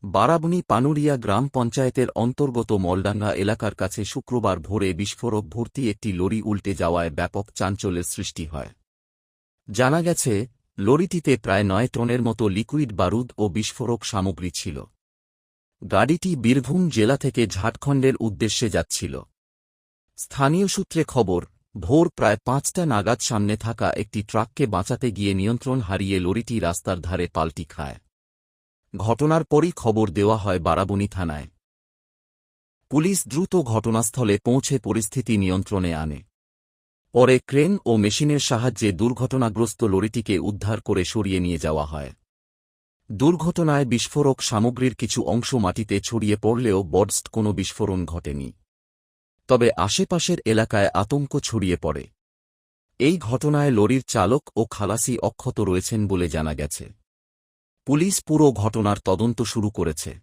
বারাবণী পানুরিয়া গ্রাম পঞ্চায়েতের অন্তর্গত মলডাঙ্গা এলাকার কাছে শুক্রবার ভোরে বিস্ফোরক ভর্তি একটি লরি উল্টে যাওয়ায় ব্যাপক চাঞ্চল্যের সৃষ্টি হয়। জানা গেছে, লরিটিতে প্রায় ৯ টনের মতো লিকুইড বারুদ ও বিস্ফোরক সামগ্রী ছিল। গাড়িটি বীরভূম জেলা থেকে ঝাড়খণ্ডের উদ্দেশ্যে যাচ্ছিল। স্থানীয় সূত্রে খবর, ভোর প্রায় ৫টা নাগাদ সামনে থাকা একটি ট্রাককে বাঁচাতে গিয়ে নিয়ন্ত্রণ হারিয়ে লরিটি রাস্তার ধারে পাল্টি খায়। ঘটনার পরই খবর দেওয়া হয় বারাবণী থানায়। পুলিশ দ্রুত ঘটনাস্থলে পৌঁছে পরিস্থিতি নিয়ন্ত্রণে আনে। পরে ক্রেন ও মেশিনের সাহায্যে দুর্ঘটনাগ্রস্ত লরিটিকে উদ্ধার করে সরিয়ে নিয়ে যাওয়া হয়। দুর্ঘটনায় বিস্ফোরক সামগ্রীর কিছু অংশ মাটিতে ছড়িয়ে পড়লেও বড়সড় কোনো বিস্ফোরণ ঘটেনি। তবে আশেপাশের এলাকায় আতঙ্ক ছড়িয়ে পড়ে। এই ঘটনায় লরির চালক ও খালাসি অক্ষত রয়েছেন বলে জানা গেছে। পুলিশ পুরো ঘটনার তদন্ত শুরু করেছে।